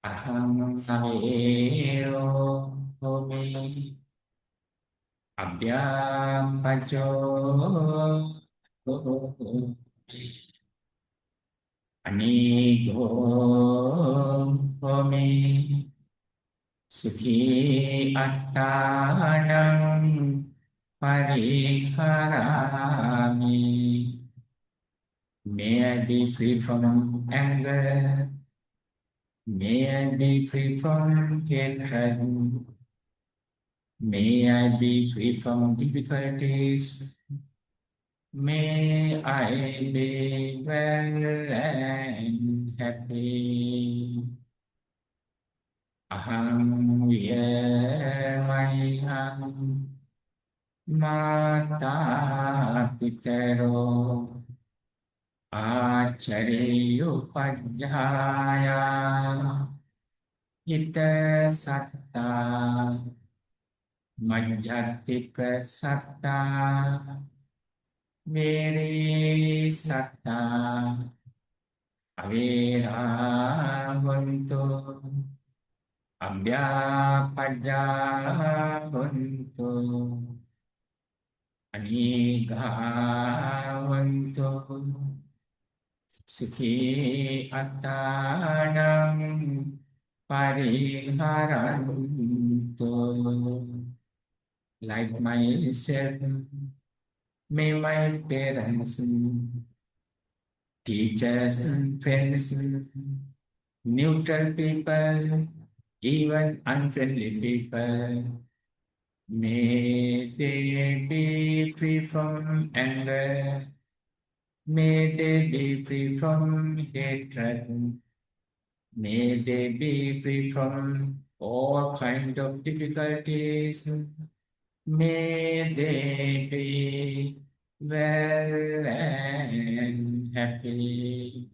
Aham Savero Homi Abhyam Pacho Anigo Homi Sukhi Attanam Pariharami. May I be free from anger. May I be free from hatred. May I be free from difficulties. May I be well and happy. Aham Vyamayam Mata Pitero Achariyupadhyaya Hita Satta Madhyatika Satta Viri Satta Aviravantu Abhyapadyavantu Anigavantu Sukhi Attanam Pariharantu. Like myself, may my parents, teachers and friends, neutral people, even unfriendly people, may they be free from anger, may they be free from hatred, may they be free from all kinds of difficulties, may they be well and happy.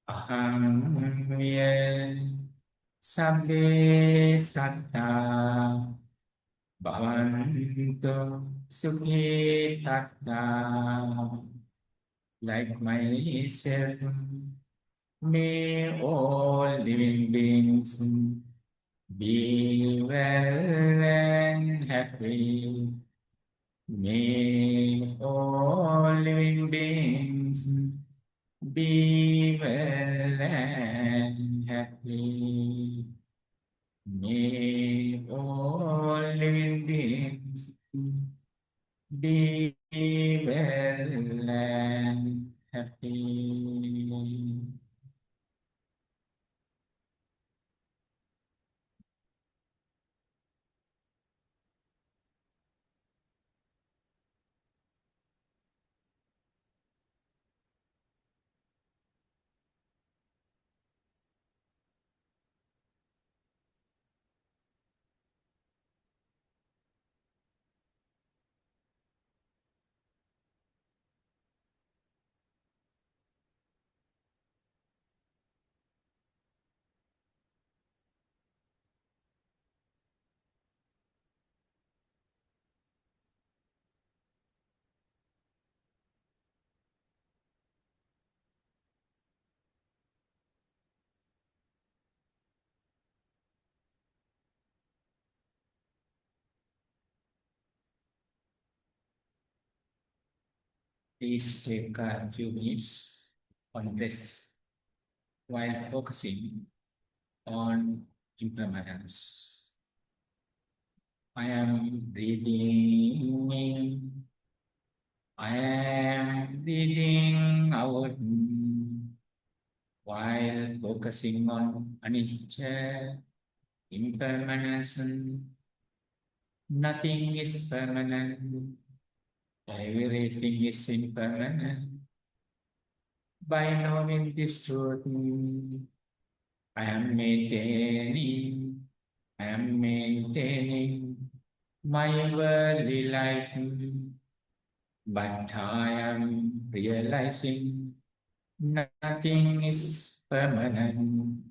Aham sabbe satta bhavantu sukhi tatta. Like myself, may all living beings be well and happy. May all living beings be well and happy. May all living beings be well and happy. Please take a few minutes on breath while focusing on impermanence. I am breathing in. I am breathing out while focusing on anicca, impermanence. Nothing is permanent. Everything is impermanent. By knowing this truth, I am maintaining my worldly life, but I am realizing nothing is permanent.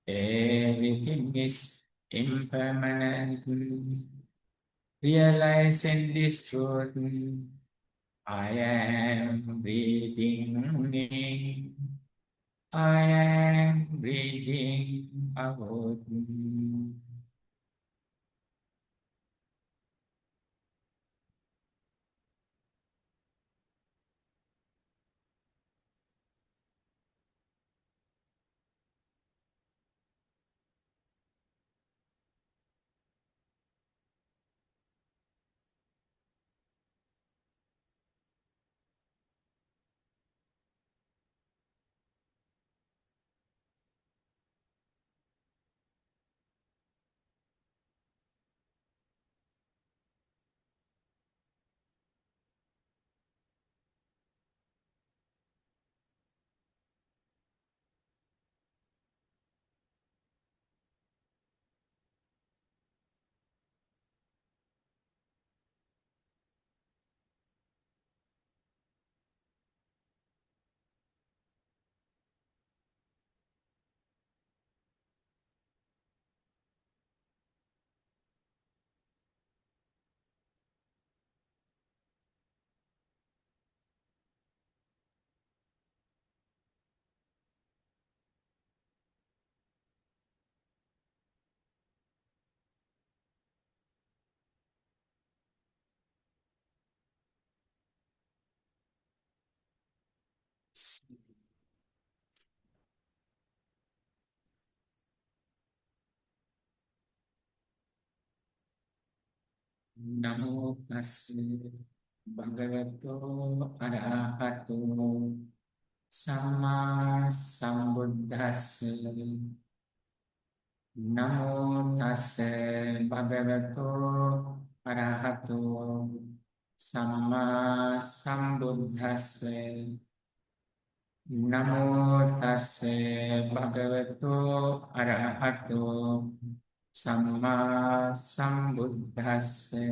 Everything is impermanent. Realizing this truth, I am breathing in. I am breathing ahoti. Namo tassa bhagavato arahato samma sambuddhassa. Namo tassa bhagavato arahato samma sambuddhassa. Namo tassa bhagavato arahato samma sambuddhassa.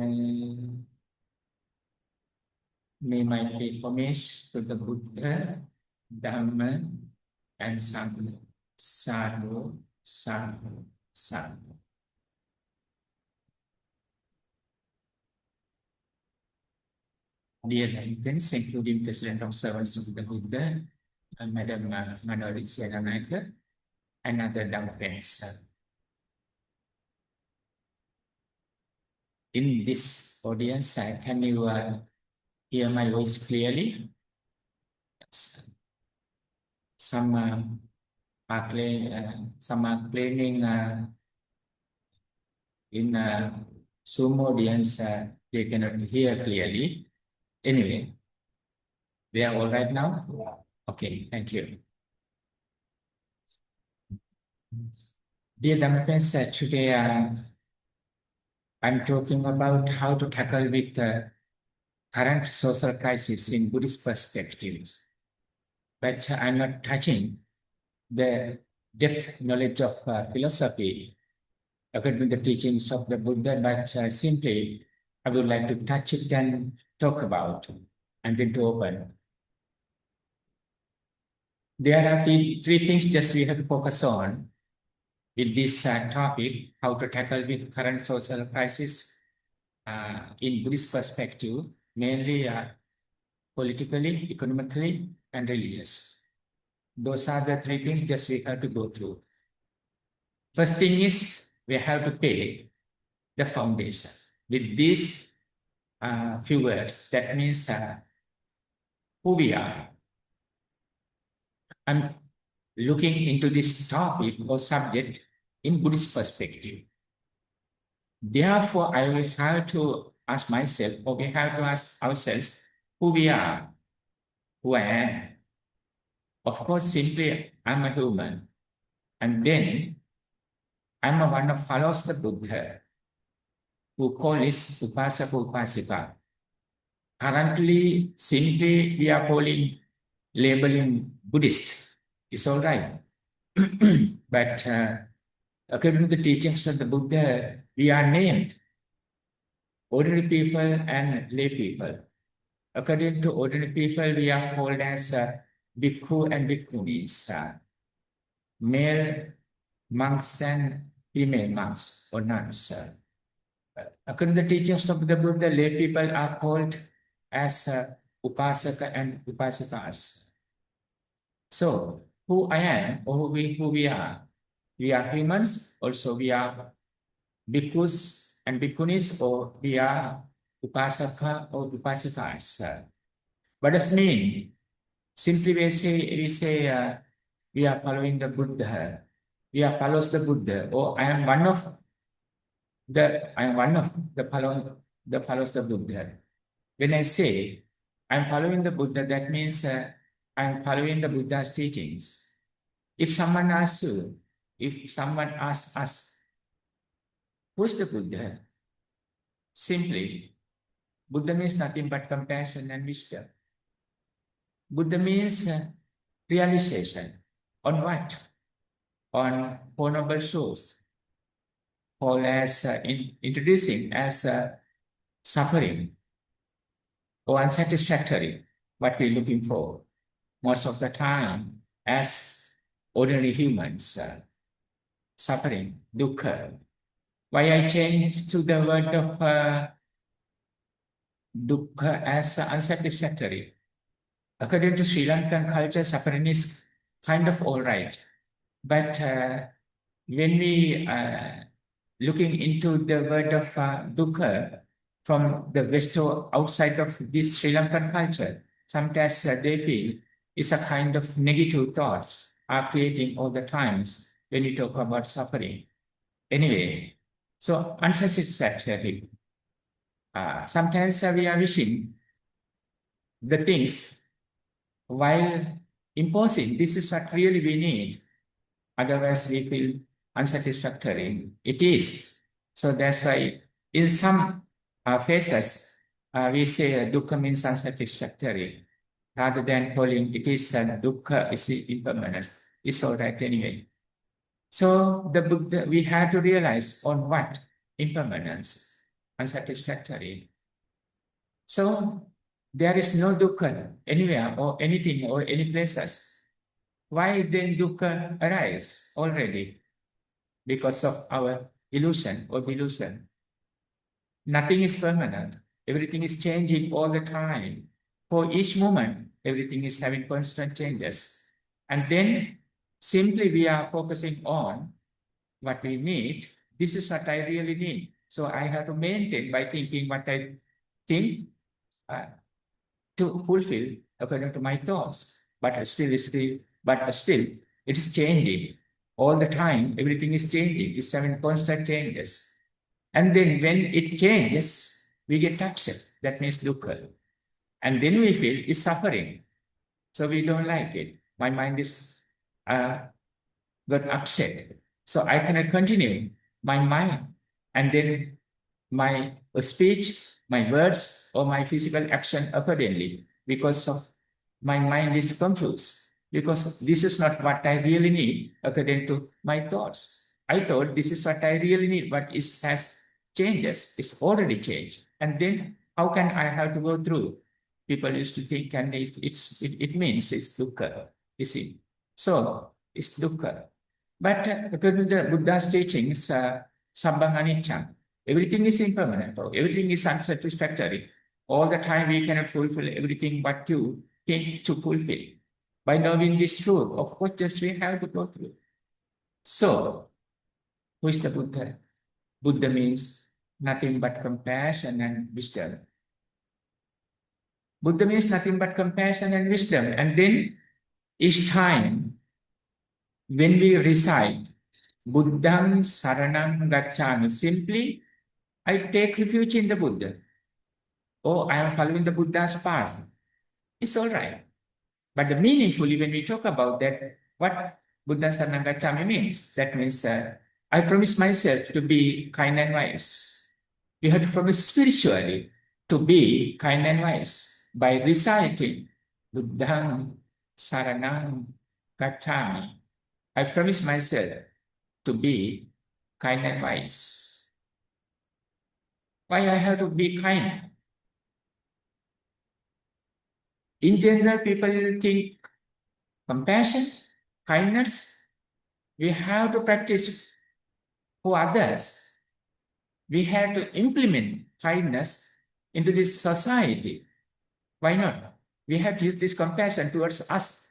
May my pay homage to the Buddha, Dhamma, and Sangha. Sadhu, sadhu, sadhu. Dear Americans, including President of Servants of the Buddha, Madam Mirisse and other Dhamma friends. In this audience, can you hear my voice clearly? Some are claiming in Zoom audience they cannot hear clearly. Anyway, they are all right now? Okay, thank you. Dear Dhammika, today I'm talking about how to tackle with the current social crisis in Buddhist perspectives. But I'm not touching the depth knowledge of philosophy according to the teachings of the Buddha, but simply I would like to touch it and talk about and then to open. There are three things just we have to focus on with this topic, how to tackle with current social crisis in Buddhist perspective, mainly politically, economically, and religious. Those are the three things just we have to go through. First thing is we have to pay the foundation. With these few words, that means who we are. I'm looking into this topic or subject in Buddhist perspective. Therefore, I will have to ask myself, or we have to ask ourselves, who we are, who I am. Of course, simply, I'm a human. And then, I'm a one who follows the Buddha, who calls Upasaka Upasika. Currently, simply, we are labeling Buddhist. It's all right. But according to the teachings of the Buddha, we are named ordinary people and lay people. According to ordinary people, we are called as bhikkhu and bhikkhunis, male monks and female monks or nuns. According to the teachings of the Buddha, lay people are called as upasaka and upasakas. So, who I am or who we are, We are humans, also we are bhikkhus and bhikkhunis, or we are upasaka or upasikas. What does it mean? Simply we say we are following the Buddha. We are follows the Buddha. Or I am one of the follows the Buddha. When I say I'm following the Buddha, that means I'm following the Buddha's teachings. If someone asks you, if someone asks us, who's the Buddha? Simply, Buddha means nothing but compassion and wisdom. Buddha means realization. On what? On Four Noble Truths. Or as introducing as suffering or unsatisfactory, what we're looking for. Most of the time, as ordinary humans, suffering, dukkha. Why I change to the word of dukkha as unsatisfactory? According to Sri Lankan culture, suffering is kind of all right. But when we looking into the word of dukkha from the west or outside of this Sri Lankan culture, sometimes they feel it's a kind of negative thoughts are creating all the times when we talk about suffering. Anyway, so unsatisfactory. Sometimes we are wishing the things while imposing, this is what really we need. Otherwise, we feel unsatisfactory. It is. So that's why in some phases, we say dukkha means unsatisfactory. Rather than calling it is dukkha is impermanence. It's all right anyway. So the Buddha, we have to realize on what? Impermanence, unsatisfactory. So there is no dukkha anywhere or anything or any places. Why then dukkha arise already? Because of our illusion or delusion. Nothing is permanent. Everything is changing all the time. For each moment, everything is having constant changes. And then simply we are focusing on what we need. This is what I really need. So I have to maintain by thinking what I think to fulfill according to my thoughts. But still, it is changing all the time. Everything is changing. It's having constant changes. And then when it changes, we get upset. That means dukkha. And then we feel it's suffering. So we don't like it. My mind is got upset. So I cannot continue my mind. And then my speech, my words, or my physical action accordingly because of my mind is confused. Because this is not what I really need according to my thoughts. I thought this is what I really need, but it has changes. It's already changed. And then how can I have to go through? People used to think, and it means it's dukkha, you see. So it's dukkha. But according to the Buddha's teachings, sabbang anicca, everything is impermanent, or everything is unsatisfactory. All the time we cannot fulfill everything what you think to fulfill. By knowing this truth, of course, just we have to go through. So, who is the Buddha? Buddha means nothing but compassion and wisdom. Buddha means nothing but compassion and wisdom. And then each time when we recite Buddhang Saranang Gacchami, simply I take refuge in the Buddha. Oh, I am following the Buddha's path. It's all right. But the meaningfully, when we talk about that, what Buddha Saranang Gacchami means, that means I promise myself to be kind and wise. We have to promise spiritually to be kind and wise by reciting Buddhang Saranang Gacchami. I promise myself to be kind and wise. Why I have to be kind? In general, people think compassion, kindness, we have to practice for others. We have to implement kindness into this society. Why not? We have to use this compassion towards us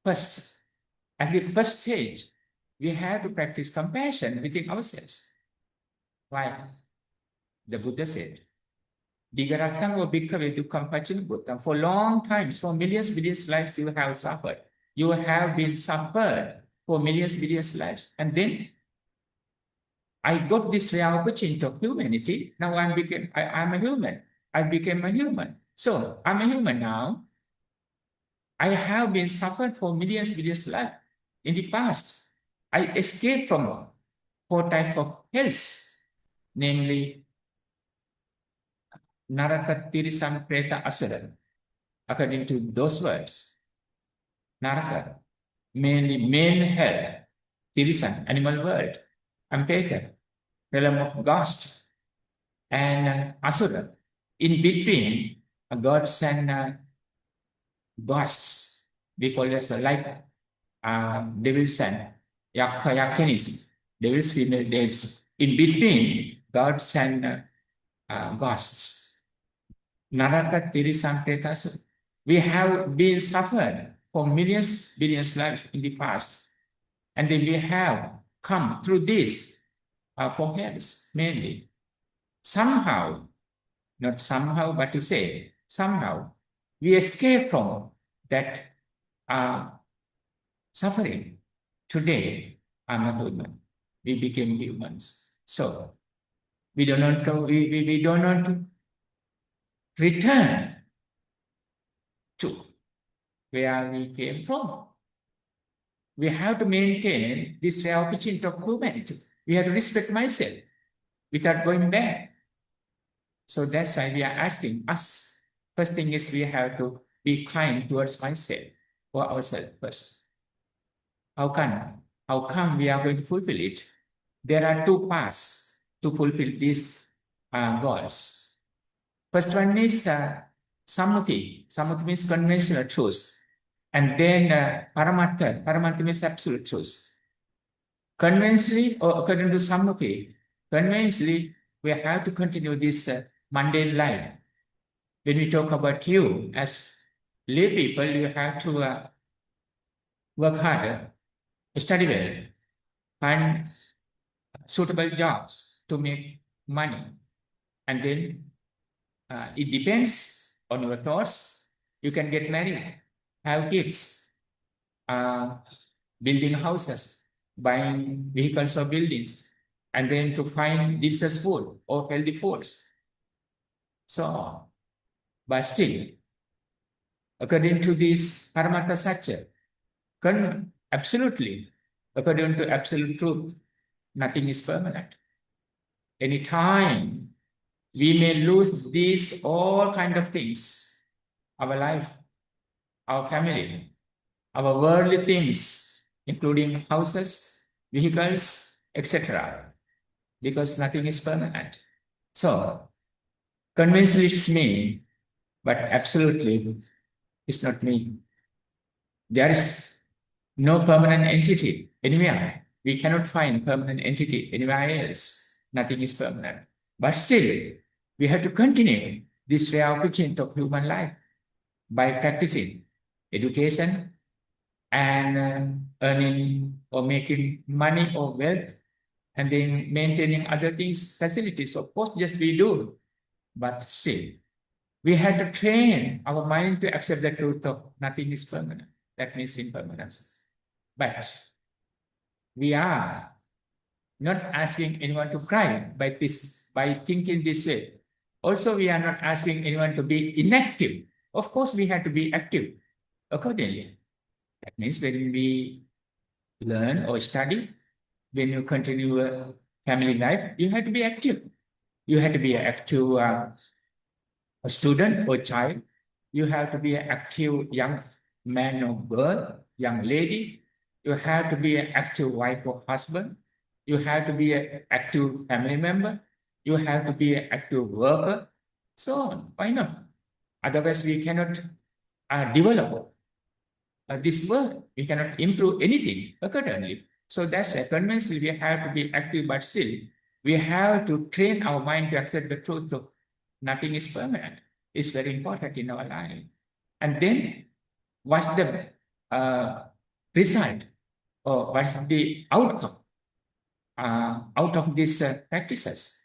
first. At the first stage, we have to practice compassion within ourselves. Why? The Buddha said, Digaratango bhikkhave dukkhaṃ paccinabhuttam. For long times, for millions lives, you have suffered. You have been suffered for millions lives. And then I got this rare opportunity of humanity. Now I'm a human. I became a human. So I'm a human now. I have been suffered for millions lives. In the past, I escaped from 4 types of hells, namely Naraka, Tirisan, Preta, Asura. According to those words, Naraka, mainly main hell, Tirisan, animal world, and Preta, realm of ghosts, and Asura. In between, gods and ghosts, we call this like devils and yakinis, devils, female devils. In between, gods and ghosts. Naraka, Tirisan, Preta, Asura. We have been suffered for billions lives in the past. And then we have come through this for hells mainly. Somehow, not somehow, but to say, somehow, we escape from that suffering. Today, I'm a human. We became humans. So, we don't want to return to where we came from. We have to maintain this rare opportunity of humanity. We have to respect myself without going back. So that's why we are asking us. First thing is we have to be kind towards myself or ourselves first. How come we are going to fulfill it? There are 2 paths to fulfill these goals. First one is Sammuti. Sammuti means conventional truth. And then Paramattha. Paramattha means absolute truth. Conventionally, or according to Sammuti, conventionally, we have to continue this mundane life. When we talk about you as lay people, you have to work harder, study well, find suitable jobs to make money. And then it depends on your thoughts. You can get married, have kids, building houses, buying vehicles or buildings, and then to find delicious food or healthy foods. So, but still, according to this Paramattha Satya, absolutely, according to absolute truth, nothing is permanent. Anytime we may lose these all kind of things, our life, our family, our worldly things, including houses, vehicles, etc., because nothing is permanent. So, convincingly it's me, but absolutely it's not me. There is no permanent entity anywhere. We cannot find permanent entity anywhere else. Nothing is permanent. But still, we have to continue this rare opportunity of human life by practicing education and earning or making money or wealth, and then maintaining other things, facilities. Of course, yes, we do. But still, we have to train our mind to accept the truth of nothing is permanent. That means impermanence. But we are not asking anyone to cry by thinking this way. Also, we are not asking anyone to be inactive. Of course, we have to be active accordingly. That means when we learn or study, when you continue a family life, you have to be active. You have to be an active a student or child. You have to be an active young man or girl, young lady. You have to be an active wife or husband. You have to be an active family member. You have to be an active worker. So on. Why not? Otherwise, we cannot develop this world. We cannot improve anything accordingly. So that's a conventionally we have to be active, but still we have to train our mind to accept the truth of nothing is permanent. It's very important in our life. And then what's the result? or what's the outcome out of these practices.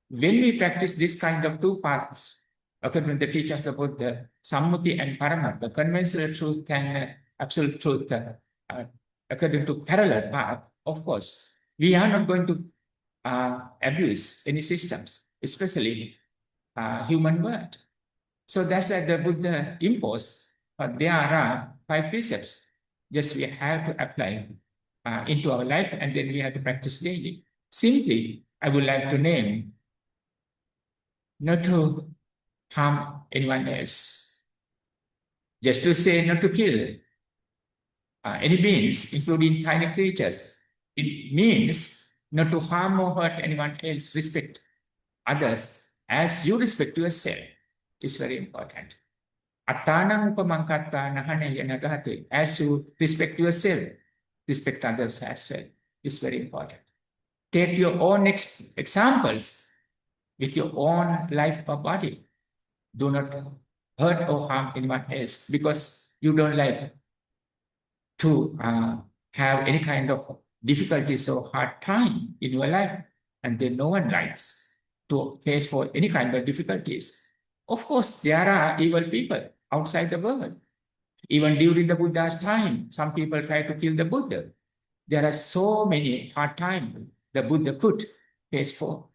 When we practice this kind of two paths, according to the teachers about the Sammuti and Paramartha, conventional truth and absolute truth, according to parallel path, of course, we are not going to abuse any systems, especially human world. So that's why the Buddha imposed. There are 5 precepts. Just we have to apply into our life, and then we have to practice daily. Simply, I would like to name not to harm anyone else. Just to say not to kill any beings, including tiny creatures. It means not to harm or hurt anyone else. Respect others as you respect yourself. It's very important. Attanang upamangkata nahane yanagate. As you respect yourself, respect others as well. It's very important. Take your own examples with your own life or body. Do not hurt or harm anyone else because you don't like to have any kind of difficulties or hard time in your life, and then no one likes to face for any kind of difficulties. Of course, there are evil people outside the world. Even during the Buddha's time, some people try to kill the Buddha. There are so many hard times the Buddha could face for.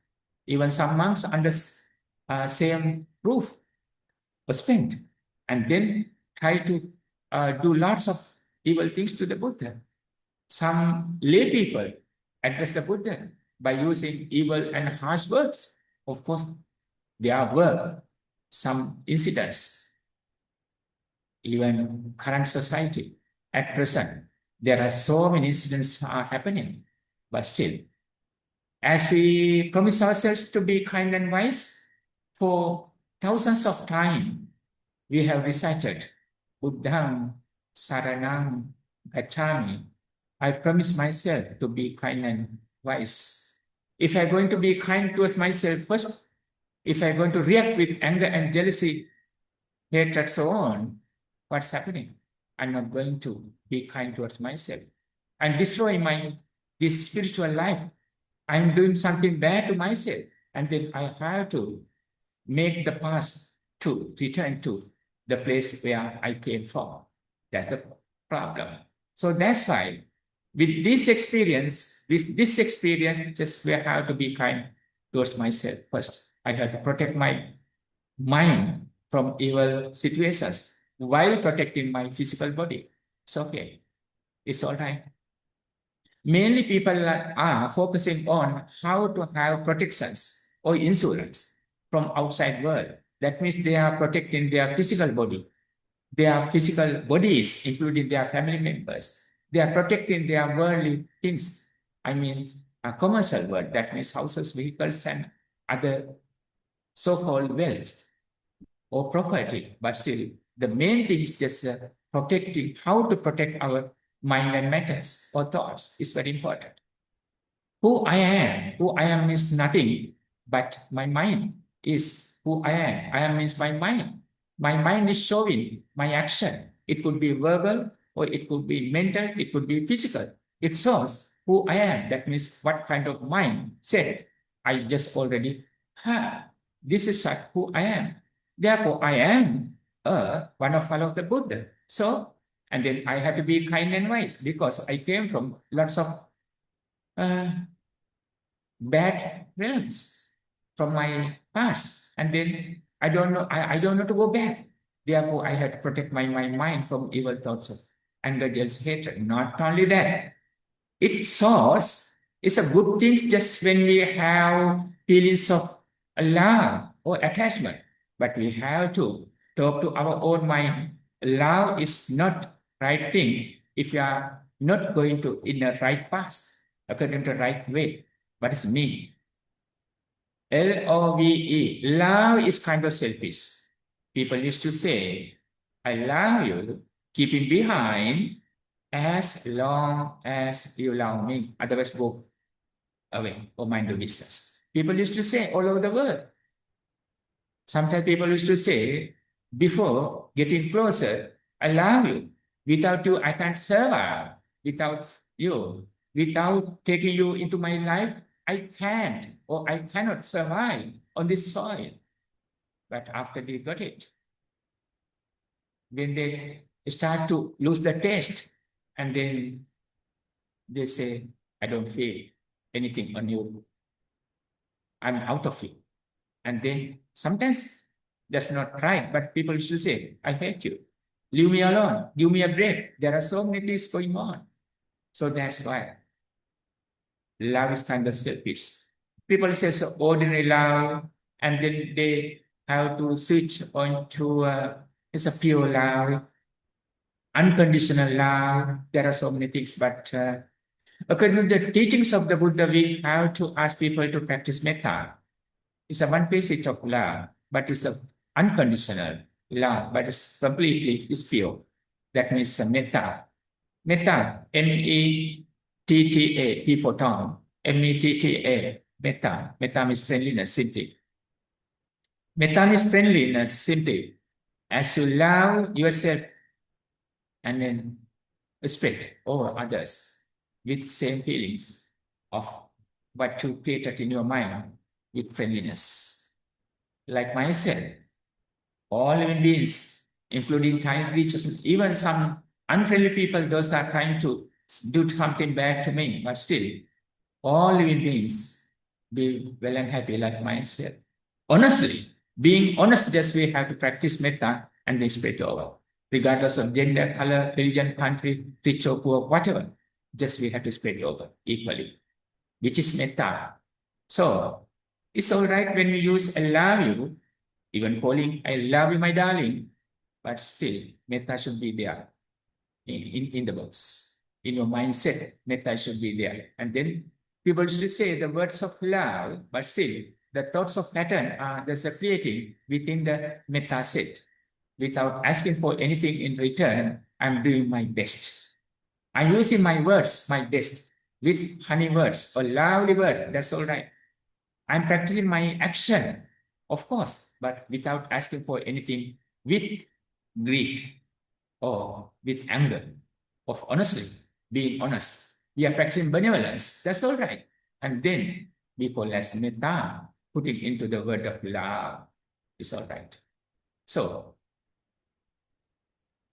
Even some monks under same roof were spent, and then try to do lots of evil things to the Buddha. Some lay people address the Buddha by using evil and harsh words. Of course, there were some incidents, even current society at present. There are so many incidents are happening, but still, as we promise ourselves to be kind and wise, for thousands of times we have recited Buddham Saranam Gacchami. I promise myself to be kind and wise. If I'm going to be kind towards myself first, if I'm going to react with anger and jealousy, hatred, so on, what's happening? I'm not going to be kind towards myself. I'm destroying this spiritual life. I'm doing something bad to myself. And then I have to make the past to return to the place where I came from. That's the problem. So that's why with this experience, just we have to be kind towards myself first. I have to protect my mind from evil situations while protecting my physical body. It's okay. It's all right. Mainly people are focusing on how to have protections or insurance from outside world. That means they are protecting their physical body, their physical bodies, including their family members. They are protecting their worldly things. I mean, a commercial world, that means houses, vehicles, and other so-called wealth or property. But still, the main thing is just protecting, how to protect our mind and matters or thoughts is very important. Who I am means nothing, but my mind is who I am. I am means my mind. My mind is showing my action. It could be verbal, or it could be mental, it could be physical. It shows who I am. That means what kind of mind said. I just already have. This is who I am. Therefore, I am one of follows the Buddha. So, and then I have to be kind and wise because I came from lots of bad realms from my past, and then I don't know to go back. Therefore, I have to protect my mind from evil thoughts of anger, jealousy, hatred. Not only that, it shows it's a good thing just when we have feelings of love or attachment, but we have to talk to our own mind. Love is not right thing if you are not going to in the right path, according to the right way. What is me? Love. Love is kind of selfish. People used to say, I love you, keeping behind as long as you love me. Otherwise, go away or mind your business. People used to say all over the world. Sometimes people used to say, before getting closer, I love you. Without you, I can't survive. Without you. Without taking you into my life, I can't or I cannot survive on this soil. But after they got it, when they start to lose the taste, and then they say, I don't feel anything on you. I'm out of it. And then sometimes that's not right, but people used to say, I hate you. Leave me alone. Give me a break. There are so many things going on. So that's why love is kind of selfish. People say so ordinary love, and then they have to switch on to it's a pure love, unconditional love. There are so many things, but according to the teachings of the Buddha, we have to ask people to practice metta. It's a one facet of love, but it's a unconditional love, but it's completely it's pure. That means metta. Metta, Metta, T for Tom, Metta, metta. Metta means friendliness, simply. Metta means friendliness, simply. As you love yourself and then spread over others with same feelings of what you created in your mind with friendliness. Like myself, all living beings, including tiny creatures, even some unfriendly people, those are trying to do something bad to me, but still, all living beings be well and happy like myself. Honestly, being honest, just we have to practice metta and then spread over. Regardless of gender, color, religion, country, rich or poor, whatever, just we have to spread over equally, which is metta. So, it's all right when we use I love you, even calling I love you, my darling, but still, metta should be there in the words. In your mindset, metta should be there. And then people should say the words of love, but still, the thoughts of pattern are the creating within the metta set. Without asking for anything in return, I'm doing my best. I'm using my words, my best, with honey words or lovely words. That's all right. I'm practicing my action, of course, but without asking for anything with greed or with anger. Of honestly, being honest. We are practicing benevolence. That's all right. And then we call as metta, putting into the word of love. It's all right. So,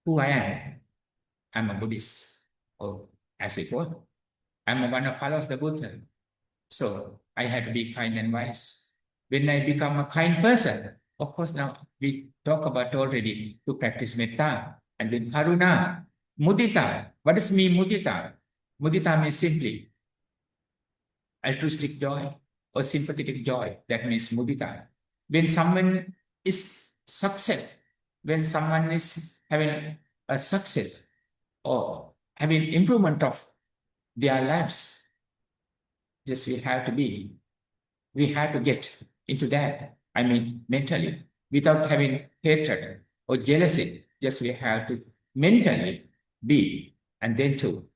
who I am? I'm a Buddhist. Or as it were, I'm one of followers the Buddha. So I had to be kind and wise. When I become a kind person, of course, now we talk about already to practice metta and then karuna, mudita. What does mean mudita? Mudita means simply altruistic joy or sympathetic joy. That means mudita. When someone is success, when someone is having a success or having improvement of their lives, just we have to get into that. I mean, mentally, without having hatred or jealousy, just we have to mentally be, and then too,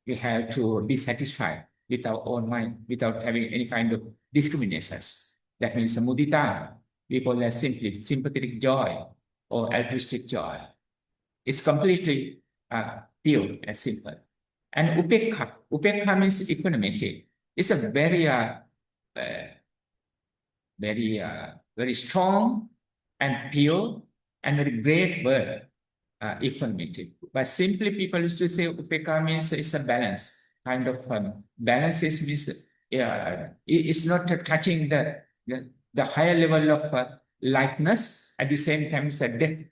we have to be satisfied with our own mind without having any kind of discriminations. That means mudita, we call that simply sympathetic joy or altruistic joy. It's completely pure and simple. And upekha means equanimity. It's a very strong and pure and very great word, equanimity. But simply people used to say upekha means it's a balance, kind of balance is means it's not touching the higher level of lightness, at the same time it's a depth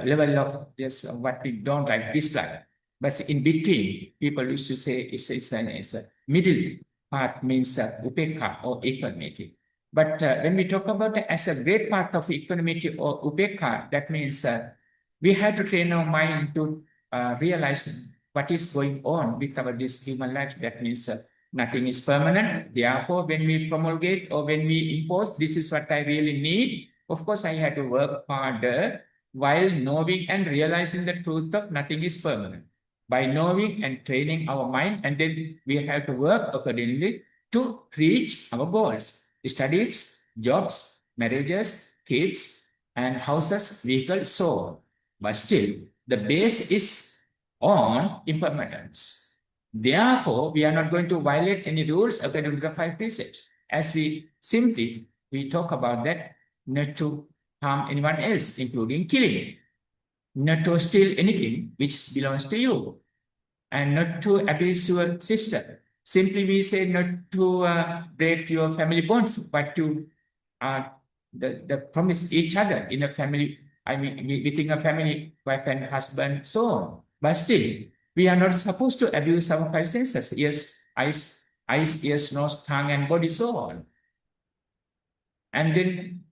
level of just what we don't like, dislike. But in between, people used to say it's a middle part means upekha or equanimity. But when we talk about it as a great part of equanimity or upekha, that means we have to train our mind to realize what is going on with our this human life. That means nothing is permanent. Therefore, when we promulgate or when we impose, this is what I really need. Of course, I had to work harder while knowing and realizing the truth of nothing is permanent. By knowing and training our mind, and then we have to work accordingly to reach our goals. Studies, jobs, marriages, kids, and houses, vehicles, so on. But still, the base is on impermanence. Therefore, we are not going to violate any rules according to the 5 precepts. As we talk about that, not to harm anyone else, including killing, not to steal anything which belongs to you, and not to abuse your sister. Simply we say not to break your family bonds, but to uh, the promise each other in a family, I mean, within a family, wife and husband, so on. But still, we are not supposed to abuse our 5 senses, ears, eyes, ears, nose, tongue, and body, so on. And then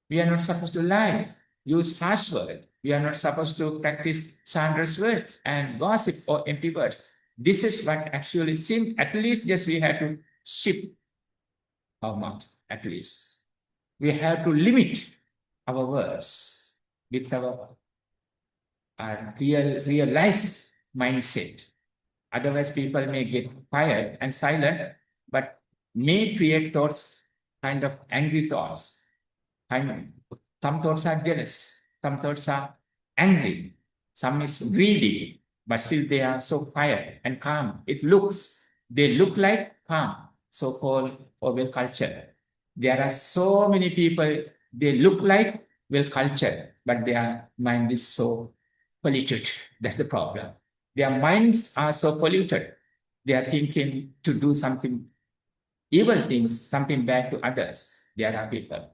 we are not supposed to lie, use harsh words. We are not supposed to practice slanderous words and gossip or empty words. This is what actually seems, at least, yes, we have to shift our mouth, at least. We have to limit our words with our realized mindset. Otherwise, people may get quiet and silent, but may create thoughts, kind of angry thoughts. And some thoughts are jealous, some thoughts are angry, some is greedy, but still they are so quiet and calm. They look like calm, so-called oval culture. There are so many people, they look like well cultured, but their mind is so polluted. That's the problem. Their minds are so polluted. They are thinking to do something evil things, something bad to others. There are people.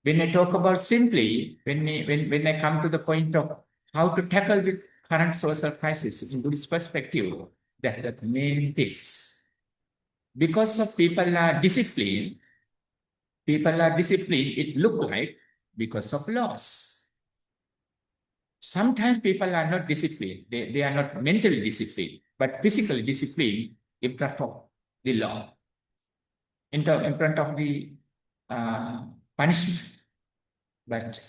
When I talk about simply, when I come to the point of how to tackle the current social crisis in Buddhist perspective, that's the main things. Because of people are disciplined, it look like because of laws. Sometimes people are not disciplined. They are not mentally disciplined, but physically disciplined in front of the law, in front of the punishment. But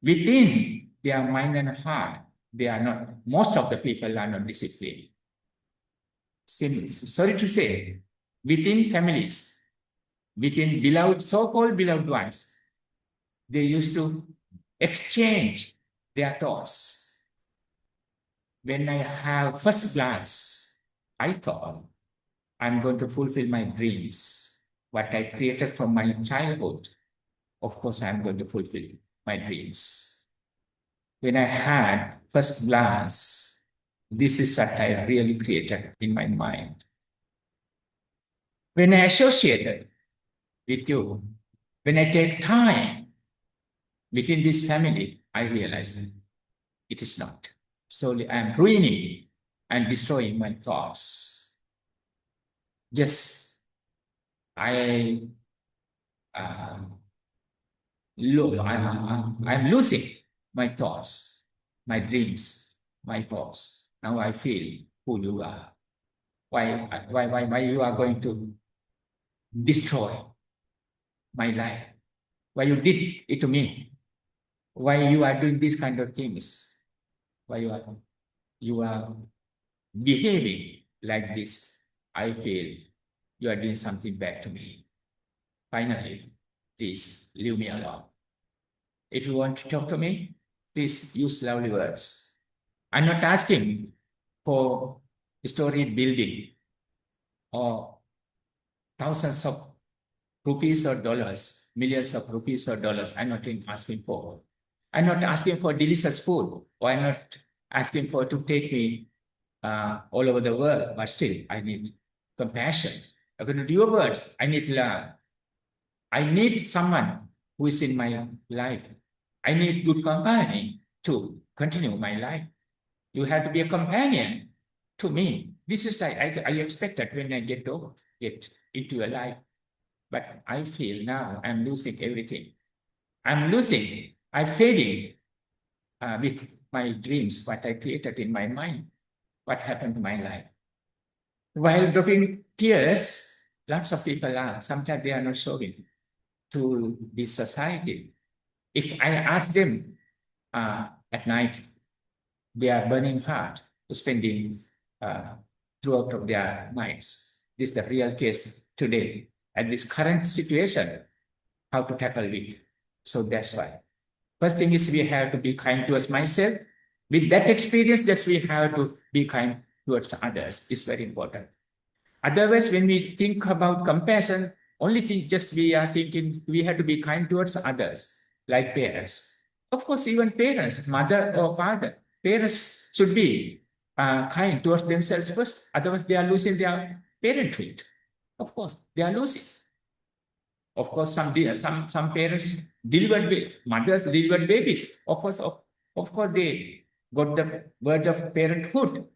within their mind and heart, they are not, most of the people are not disciplined. Sorry to say, within families, within beloved, so-called beloved ones, they used to exchange their thoughts. When I have first glance, I thought I'm going to fulfill my dreams, what I created from my childhood. Of course, I'm going to fulfill my dreams. When I had first glance, this is what I really created in my mind. When I associated with you, when I take time within this family, I realize it is not. Slowly, I'm ruining and destroying my thoughts. Just, I'm losing my thoughts, my dreams, my hopes. Now I feel who you are. Why you are going to destroy my life? Why you did it to me? Why you are doing these kind of things? Why you are behaving like this? I feel you are doing something bad to me. Finally, please leave me alone. If you want to talk to me, please use lovely words. I'm not asking for storied building or thousands of rupees or dollars, millions of rupees or dollars. I'm not asking for. I'm not asking for delicious food, or I'm not asking for to take me all over the world, but still I need compassion. According to your words, I need love. I need someone who is in my life. I need good company to continue my life. You have to be a companion to me. This is like I expected when I get into your life. But I feel now I'm losing everything. I'm fading with my dreams, what I created in my mind, what happened to my life. While dropping tears, lots of people are, sometimes they are not showing to this society. If I ask them at night, they are burning hard, spending throughout of their minds. This is the real case today. And this current situation, how to tackle it. So that's why. First thing is we have to be kind towards myself. With that experience, we have to be kind towards others is very important. Otherwise, when we think about compassion, only thing just we are thinking we have to be kind towards others, like parents. Of course, even parents, mother or father, parents should be kind towards themselves first. Otherwise, they are losing their parenthood. Of course, they are losing. Of course, some parents delivered mothers delivered babies. Of course, they got the word of parenthood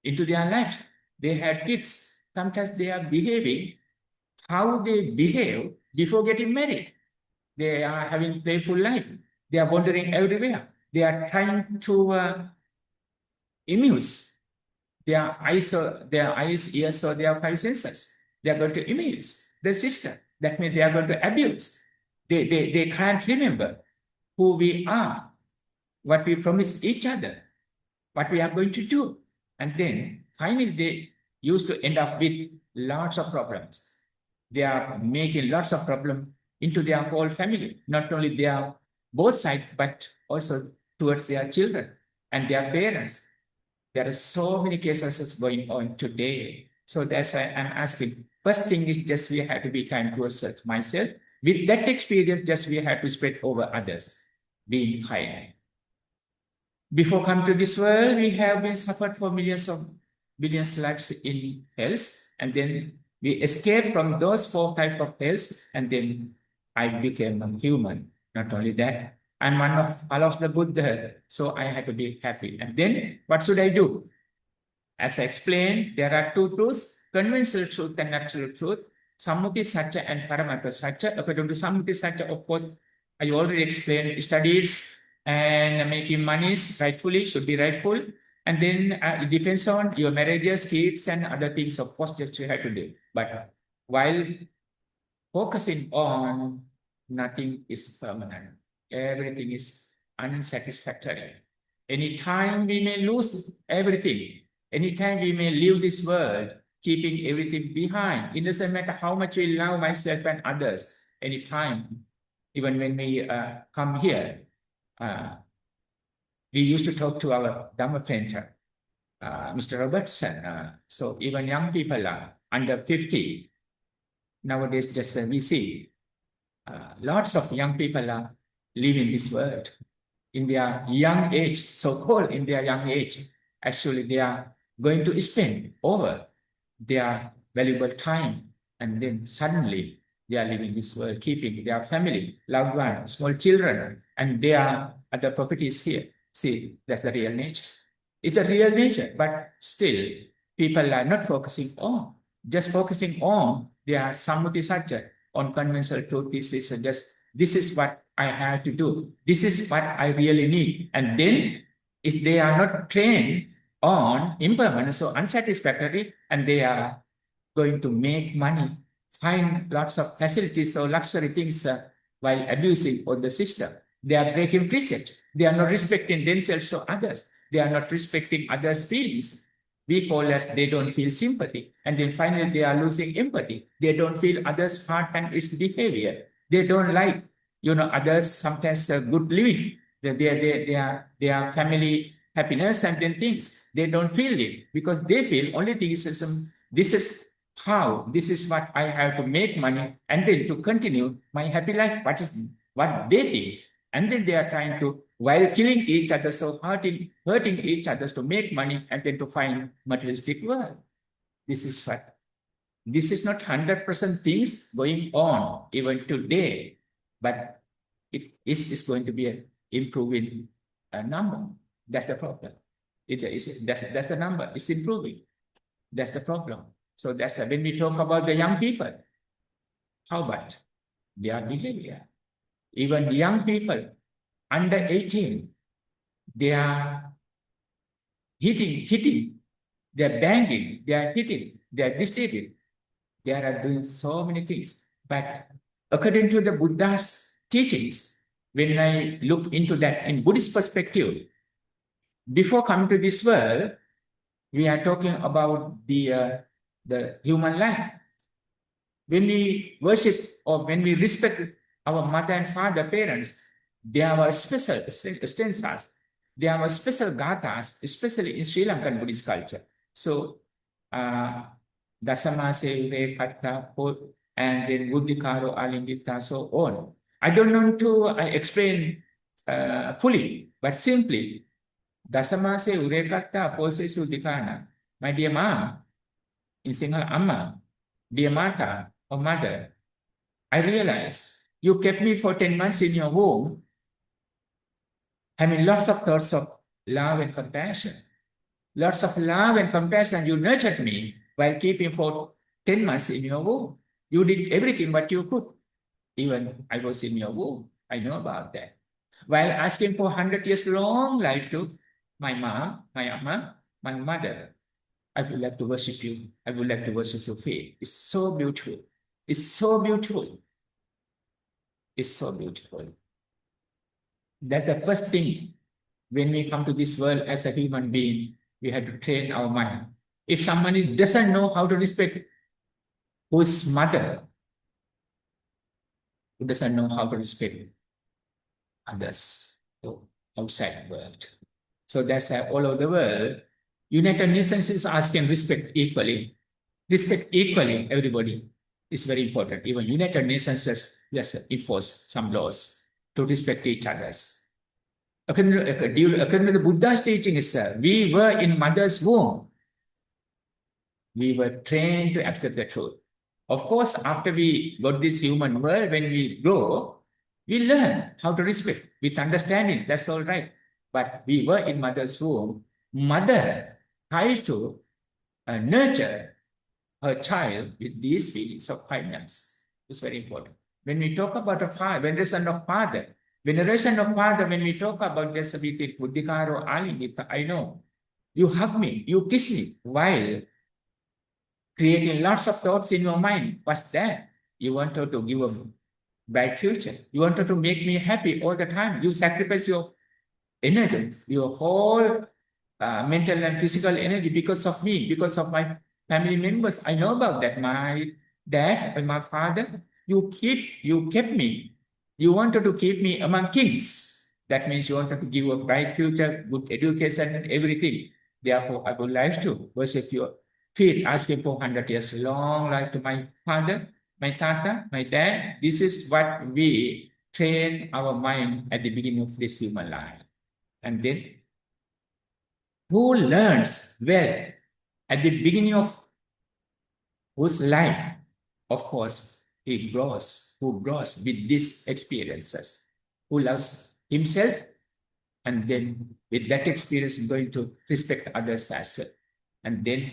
into their lives. They had kids. Sometimes they are behaving how they behave before getting married. They are having playful life. They are wandering everywhere. They are trying to amuse their eyes, ears, or their five senses. They are going to amuse the system. That means they are going to abuse. They can't remember who we are, what we promise each other, what we are going to do. And then finally they used to end up with lots of problems. They are making lots of problems into their whole family, not only their both sides, but also towards their children and their parents. There are so many cases going on today. So that's why I'm asking. First thing is just we have to be kind towards myself. With that experience, just we have to spread over others, being kind. Before coming to this world, we have been suffered for billions lives in hells, and then we escaped from those 4 types of hells, and then I became a human. Not only that, I'm one of follows the Buddha, so I had to be happy. And then what should I do? As I explained, there are 2 truths: conventional truth and absolute truth, Sammuti Satya and Paramata Satya. According to Sammuti Satya, of course, I already explained studies and making monies rightfully should be rightful. And then it depends on your marriages, kids, and other things, of course, just you have to do. But while focusing on nothing is permanent, everything is unsatisfactory. Anytime we may lose everything, anytime we may leave this world, keeping everything behind. It doesn't matter how much we love myself and others, anytime, even when we come here, we used to talk to our Dhamma friend, Mr. Robertson. So even young people are under 50. Nowadays, just we see lots of young people are living this world in their young age, so-called in their young age. Actually, they are going to spend over their valuable time, and then suddenly they are leaving this world, keeping their family, loved ones, small children, and their other properties here. See, that's the real nature. It's the real nature, but still, people are not focusing on, just focusing on their Sammuti Satya, on conventional truth. This is what I have to do. This is what I really need. And then, if they are not trained on impermanence or unsatisfactory, and they are going to make money, find lots of facilities or luxury things while abusing on the system. They are breaking precepts. They are not respecting themselves or others. They are not respecting others' feelings. We call as they don't feel sympathy. And then finally, they are losing empathy. They don't feel others' heart and its behavior. They don't like, others sometimes good living. Their family happiness and then things. They don't feel it because they feel only thing is this is what I have to make money and then to continue my happy life. What they think. And then they are trying to, while killing each other, so hurting each other to make money and then to find materialistic world. This is not 100% things going on even today, but it is going to be an improving number. That's the problem. That's the number. It's improving. That's the problem. So that's when we talk about the young people. How about their behavior? Even young people under 18, they are hitting, they are banging, they are hitting, they are disturbing, they are doing so many things. But according to the Buddha's teachings, when I look into that in Buddhist perspective, before coming to this world, we are talking about the human life. When we worship or when we respect our mother and father, parents, there are special stanzas, there are special gathas, especially in Sri Lankan Buddhist culture. So, Dasamase Ure Katta, and then Buddhikaro Alingita, so on. I don't want to explain fully, but simply, Dasamase Ure Katta, Posesu Dikana. My dear mom, in Sinhala Amma, dear Mata or mother, I realize you kept me for 10 months in your womb, having lots of thoughts of love and compassion. Lots of love and compassion. You nurtured me while keeping for 10 months in your womb. You did everything what you could. Even I was in your womb. I know about that. While asking for 100 years long life to my mom, my amma, my mother, I would like to worship you. I would like to worship your faith. It's so beautiful. It's so beautiful. It's so beautiful. That's the first thing when we come to this world as a human being, we have to train our mind. If somebody doesn't know how to respect whose mother, who doesn't know how to respect others outside the world. So that's all over the world. United Nations is asking respect equally. Respect equally everybody is very important. Even United Nations has imposed some laws to respect each others. According to the Buddha's teaching itself, we were in mother's womb. We were trained to accept the truth. Of course, after we got this human world, when we grow, we learn how to respect with understanding. That's all right. But we were in mother's womb. Mother tries to nurture her child with these feelings of kindness. It's very important. When we talk about a father, veneration of father, when we talk about this with Buddhikaro Alingita, I know you hug me, you kiss me while creating lots of thoughts in your mind. What's that? You wanted to give a bright future. You wanted to make me happy all the time. You sacrifice your energy, your whole mental and physical energy because of me, because of my family members. I know about that. My dad and my father, you kept me. You wanted to keep me among kings. That means you wanted to give a bright future, good education and everything. Therefore, I would like to worship your feet, asking for 100 years long life to my father, my tata, my dad. This is what we train our mind at the beginning of this human life. And then, who learns well at the beginning of whose life, of course, who grows with these experiences, who loves himself, and then with that experience going to respect others as well. And then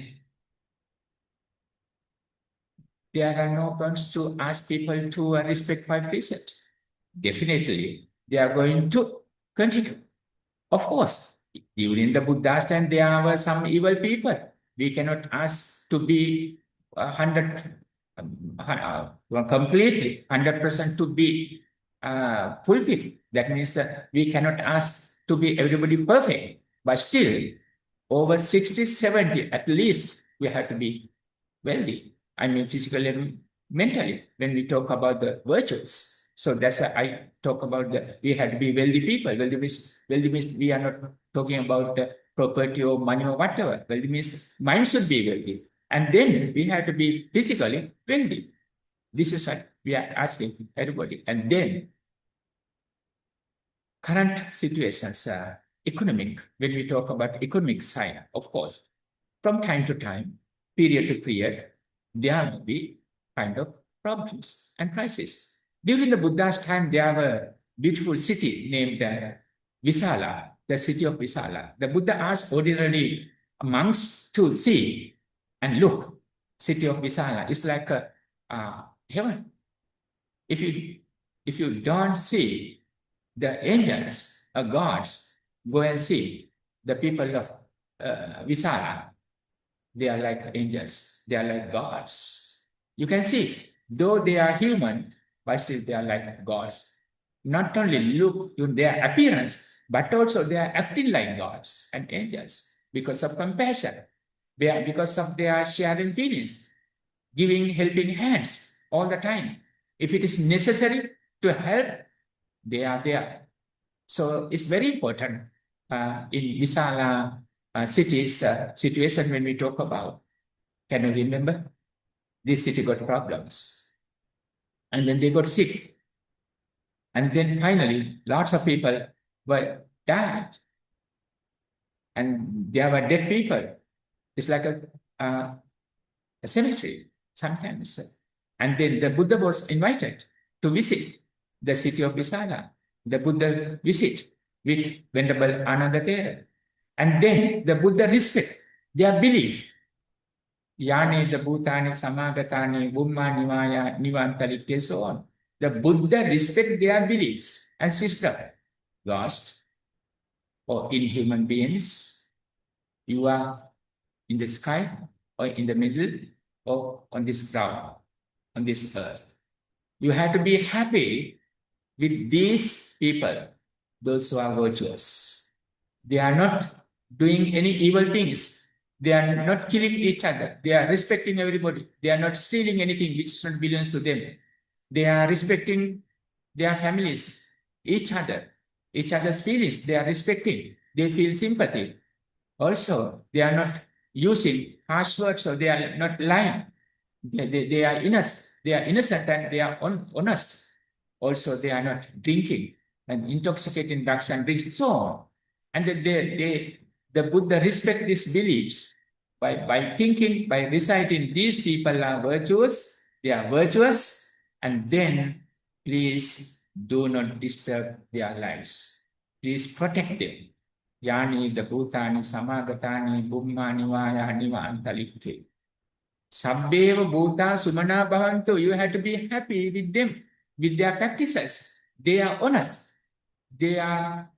there are no points to ask people to respect my precepts. Definitely, they are going to continue. Of course, during the Buddha's time, there were some evil people. We cannot ask to be 100 completely 100% to be fulfilled. That means that we cannot ask to be everybody perfect, but still over 60, 70 at least we have to be wealthy. I mean physically and mentally when we talk about the virtues. So that's why I talk about we have to be wealthy people. Wealthy means we are not talking about property or money or whatever. Wealthy means mind should be wealthy. And then we have to be physically wealthy. This is what we are asking everybody. And then current situations, economic, when we talk about economic side, of course, from time to time, period to period, there will be kind of problems and crises. During the Buddha's time, there were a beautiful city named Visala, the city of Visala. The Buddha asked ordinary monks to see and look, city of Visala is like a heaven. If you don't see the angels or gods, go and see the people of Visala. They are like angels. They are like gods. You can see, though they are human, but still they are like gods. Not only look to their appearance, but also they are acting like gods and angels because of compassion. Because of their sharing feelings, giving helping hands all the time. If it is necessary to help, they are there. So it's very important in Visala cities situation when we talk about. Can you remember? This city got problems. And then they got sick. And then finally, lots of people were died. And there were dead people. It's like a cemetery sometimes. And then the Buddha was invited to visit the city of Visala. The Buddha visit with Venerable Anandathera. And then the Buddha respect their belief. Yane the Bhutani Samagatani Bumma Nivaya Nivantalikke, so on. The Buddha respect their beliefs and system. Lost or in human beings, you are in the sky or in the middle or on this ground, on this earth. You have to be happy with these people, those who are virtuous. They are not doing any evil things. They are not killing each other. They are respecting everybody. They are not stealing anything which not belongs to them. They are respecting their families, each other's feelings. They are respecting. They feel sympathy. Also, they are not using harsh words, or they are not lying. They are innocent. They are innocent and they are honest. Also, they are not drinking and intoxicating drugs and drinks, so on. And the Buddha respect these beliefs by thinking, by reciting, these people are virtuous, they are virtuous, and then please do not disturb their lives. Please protect them. Yani the Bhutani Samagatani Bhummani Vaya Nivantalikke. Sabbeva Bhuta Sumana Bhavantu. You have to be happy with them, with their practices. They are honest. They are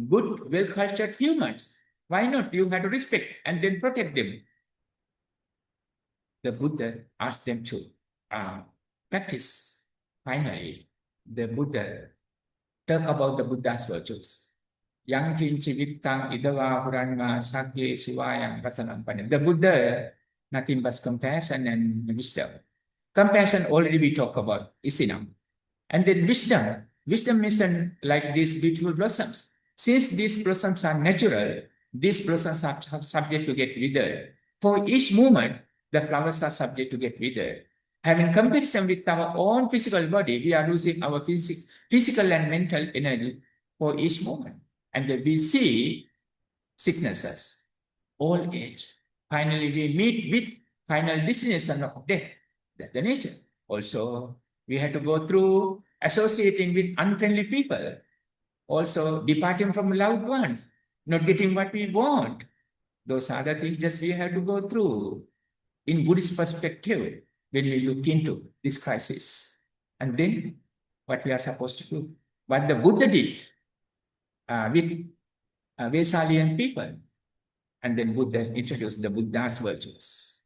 good, well-cultured humans. Why not? You have to respect and then protect them. The Buddha asked them to practice. Finally, the Buddha talk about the Buddha's virtues. Yang kinchi vittang idava huranma sakye sivayang ratanam panem. The Buddha, nothing but compassion and wisdom. Compassion already we talk about, is enough. And then wisdom. Wisdom is like these beautiful blossoms. Since these blossoms are natural, these blossoms are subject to get withered. For each moment, the flowers are subject to get withered. Having comparison with our own physical body, we are losing our physical and mental energy for each moment. And then we see sicknesses, old age. Finally, we meet with final destination of death, that's the nature. Also, we have to go through associating with unfriendly people. Also, departing from loved ones, not getting what we want. Those are the things just we have to go through. In Buddhist perspective, when we look into this crisis, and then what we are supposed to do. What the Buddha did with Vesalian people, and then Buddha introduced the Buddha's virtues,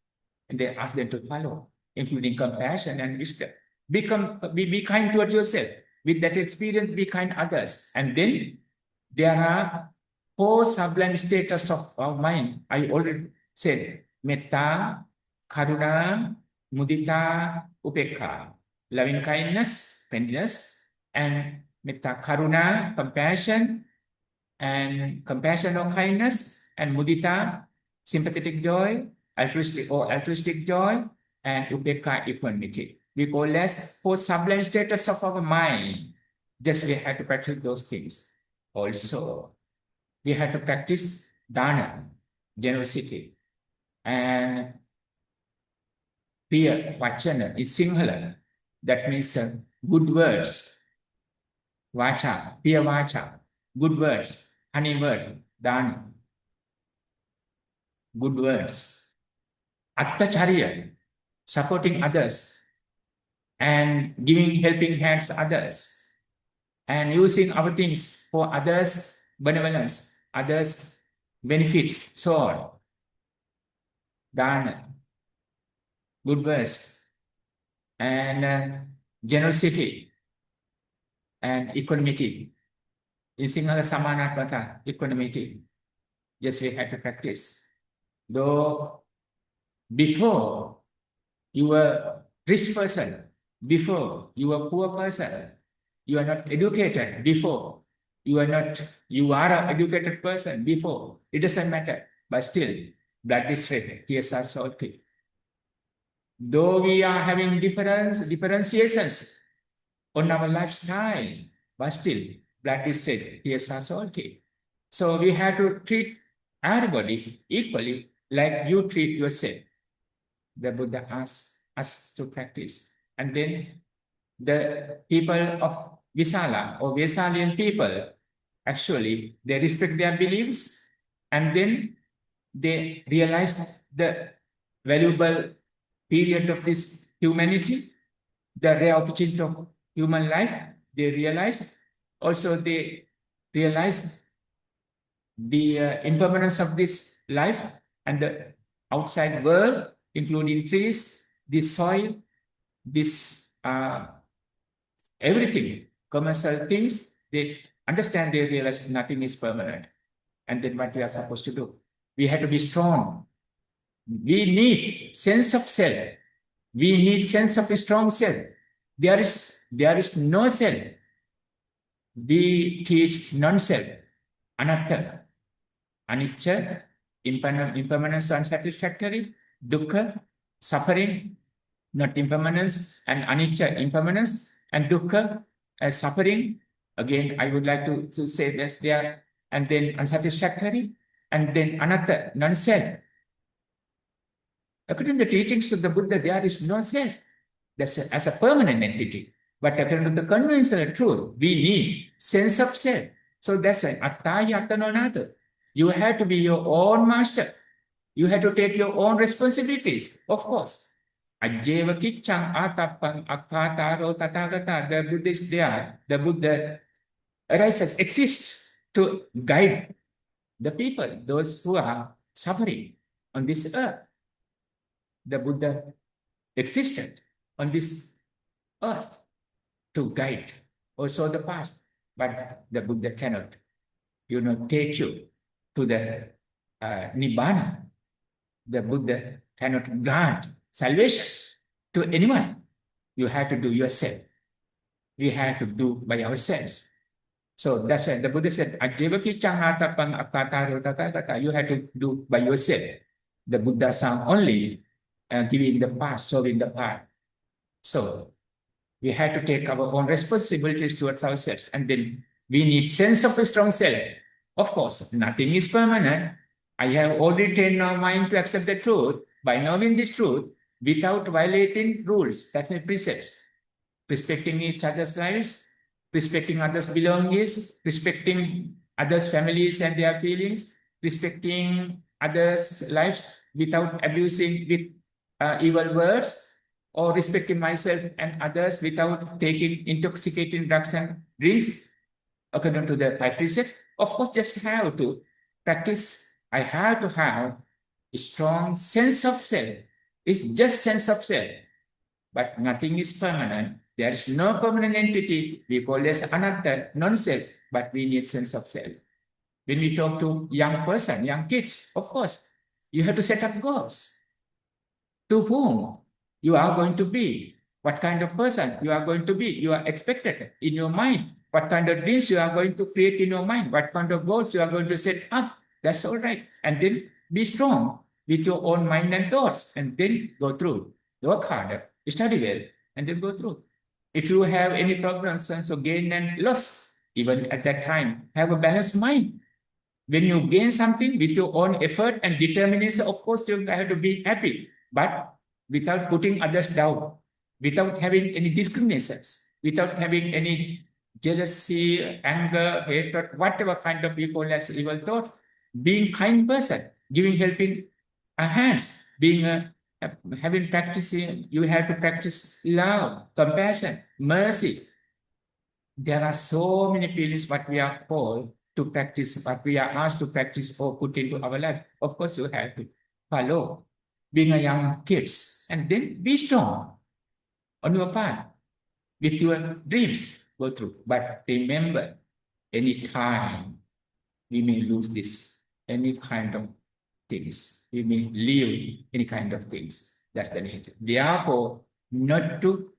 and they asked them to follow, including compassion and wisdom. Be kind towards yourself. With that experience, be kind others. And then there are 4 sublime states of mind. I already said metta, karuna, mudita, upekha. Loving kindness, friendliness, and metta, karuna, compassion, and compassion or kindness, and mudita, sympathetic joy, altruistic joy, and upekha, equanimity. We call as 4 sublime status of our mind. Just we have to practice those things. Also, we have to practice dana, generosity, and piya vachana in Sinhala. That means good words. Vacha, piya vacha, good words, honey words, dana, good words. Attacharya, supporting others, and giving helping hands to others, and using our things for others' benevolence, others' benefits, so on. Dana, good words, and generosity, and equanimity. In Sinhala Samanatmata, equanimity. Yes, we have to practice. Though before you were rich person, before you are poor person, you are not educated, before you are an educated person, before, it doesn't matter. but still, blood is red, tears are salty. Though we are having differentiations on our lifestyle, but still, blood is red, tears are salty. So we have to treat everybody equally like you treat yourself. The Buddha asked us to practice. And then the people of Visala or Vesalian people, actually, they respect their beliefs and then they realize the valuable period of this humanity, the rare opportunity of human life. They realize, also they realize the impermanence of this life and the outside world, including trees, this soil, this everything, commercial things. They understand, they realize nothing is permanent. And then what we are supposed to do? We have to be strong. We need sense of self. We need sense of a strong self. There is no self. We teach non-self, anatta, anicca, impermanence, unsatisfactory, dukkha, suffering, not impermanence, and anicca, impermanence, and dukkha, as suffering. Again, I would like to say that there, and then unsatisfactory, and then anatta, non-self. According to the teachings of the Buddha, there is no self as a permanent entity. But according to the conventional truth, we need sense of self. So that's why attaya attanonata. You have to be your own master. You have to take your own responsibilities, of course. Ajjeva kiccang atappang akkataro tathagata. The Buddha is there. The Buddha arises, exists to guide the people, those who are suffering on this earth. The Buddha existed on this earth to guide also the past, but the Buddha cannot, take you to the Nibbana. The Buddha cannot grant salvation to anyone. You have to do yourself. We have to do by ourselves. So that's why the Buddha said, you have to do by yourself. The Buddhas are only giving the path, showing the path. So we have to take our own responsibilities towards ourselves, and then we need sense of a strong self. Of course, nothing is permanent. I have already trained our mind to accept the truth. By knowing this truth, without violating rules, that's my precepts, respecting each other's lives, respecting others' belongings, respecting others' families and their feelings, respecting others' lives without abusing with evil words, or respecting myself and others without taking intoxicating drugs and drinks, according to the 5 precepts. Of course, just have to practice. I have to have a strong sense of self. It's just sense of self, but nothing is permanent. There is no permanent entity. We call this anatta, non-self, but we need sense of self. When we talk to young person, young kids, of course, you have to set up goals. To whom you are going to be, what kind of person you are going to be, you are expected in your mind, what kind of dreams you are going to create in your mind, what kind of goals you are going to set up. That's all right. And then be strong with your own mind and thoughts, and then go through. Work harder, study well, and then go through. If you have any problems, so gain and loss, even at that time, have a balanced mind. When you gain something with your own effort and determination, of course, you have to be happy, but without putting others down, without having any discriminations, without having any jealousy, anger, hatred, whatever kind of people as evil thought, being kind person, giving helping hands, being having practicing, you have to practice love, compassion, mercy. There are so many feelings what we are called to practice, what we are asked to practice or put into our life. Of course, you have to follow, being a young kids, and then be strong on your path with your dreams. Go through, but remember, any time we may lose this, any kind of things, we may leave any kind of things. That's the nature. Therefore, not to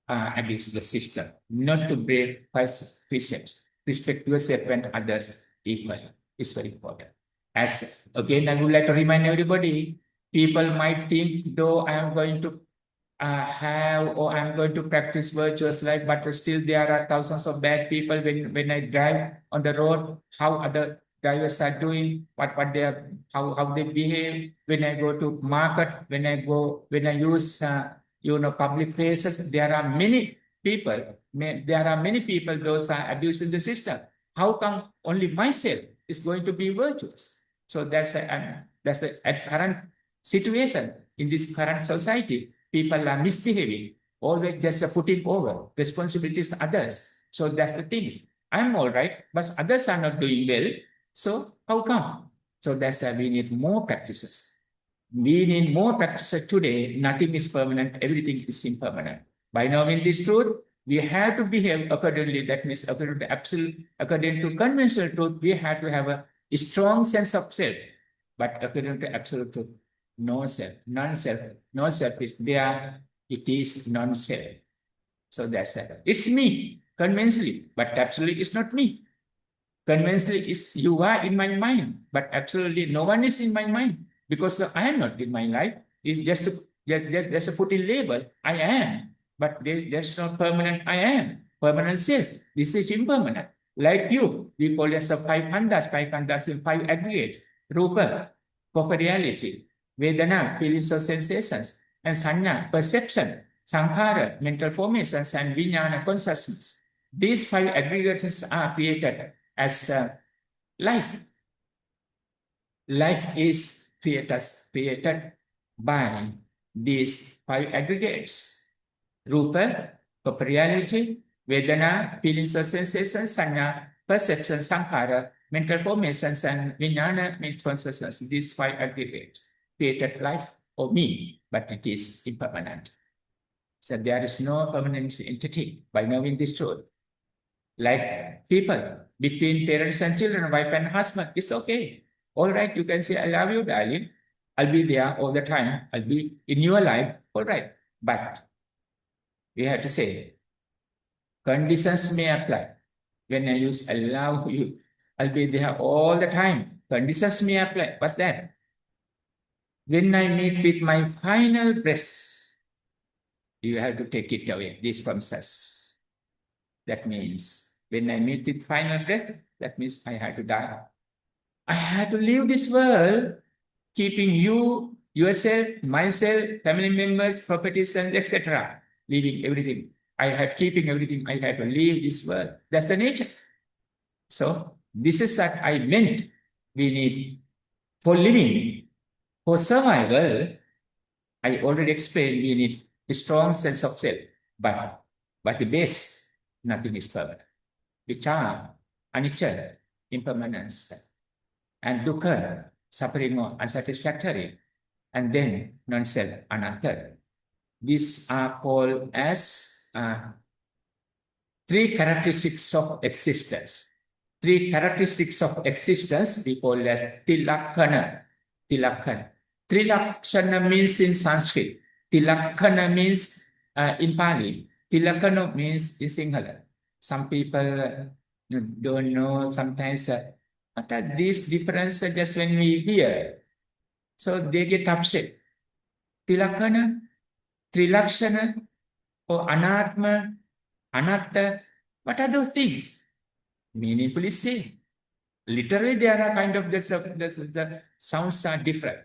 abuse the system, not to break precepts, respect yourself and others equally is very important. As again, I would like to remind everybody, people might think, though I am going to have or I'm going to practice virtuous life, but still there are thousands of bad people when I drive on the road, how other drivers are doing, what they are, how they behave. When I go to market, when I use public places, there are many people. There are many people those are abusing the system. How come only myself is going to be virtuous? So that's the current situation in this current society. People are misbehaving, always just putting over responsibilities to others. So that's the thing. I'm all right, but others are not doing well. So how come? So that's why we need more practices. We need more practices today. Nothing is permanent. Everything is impermanent. By knowing this truth, we have to behave accordingly. That means according to absolute, according to conventional truth, we have to have a strong sense of self. But according to absolute truth, no self, non-self, no self is there. It is non-self. So that's it. It's me, conventionally, but absolutely it's not me. Conventionally, is you are in my mind, but absolutely no one is in my mind because I am not in my life. It's just to put in label. I am, but there's no permanent I am, permanent self. This is impermanent. Like you, we call this five khandhas in five aggregates: rupa, corporeality; vedana, feelings or sensations; and sanya, perception; sankhara, mental formations; and vijnana, consciousness. These five aggregates are created as life. Life is created by these five aggregates: rupa, corporeality; vedana, feelings or sensations; sanya, perception; sankhara, mental formations; and vijnana, means consciousness. These five aggregates created life or me, but it is impermanent. So there is no permanent entity by knowing this truth. Like people between parents and children, wife and husband, it's okay. All right, you can say, I love you, darling. I'll be there all the time. I'll be in your life. All right. But we have to say, conditions may apply. When I use I love you, I'll be there all the time. Conditions may apply. What's that? When I meet with my final breath, you have to take it away, these promises. That means when I meet with final breath, that means I had to die. I had to leave this world, keeping you, yourself, myself, family members, properties, and etc. Leaving everything. I had keeping everything. I had to leave this world. That's the nature. So this is what I meant. We need for living, for survival. I already explained we need a strong sense of self. But the base, nothing is permanent. Which are anicca, impermanence, and dukkha, suffering or unsatisfactory, and then non-self, anatta. These are called as three characteristics of existence. Three characteristics of existence we call as tilakkana. Tilakkana. Trilakshana means in Sanskrit. Tilakkana means in Pali. Tilakkana means in Sinhala. Some people don't know sometimes what are these differences just when we hear. So they get upset. Tilakkana, Trilakshana, or Anatma, Anatta. What are those things? Meaningfully same. Literally, there are kind of the sounds are different,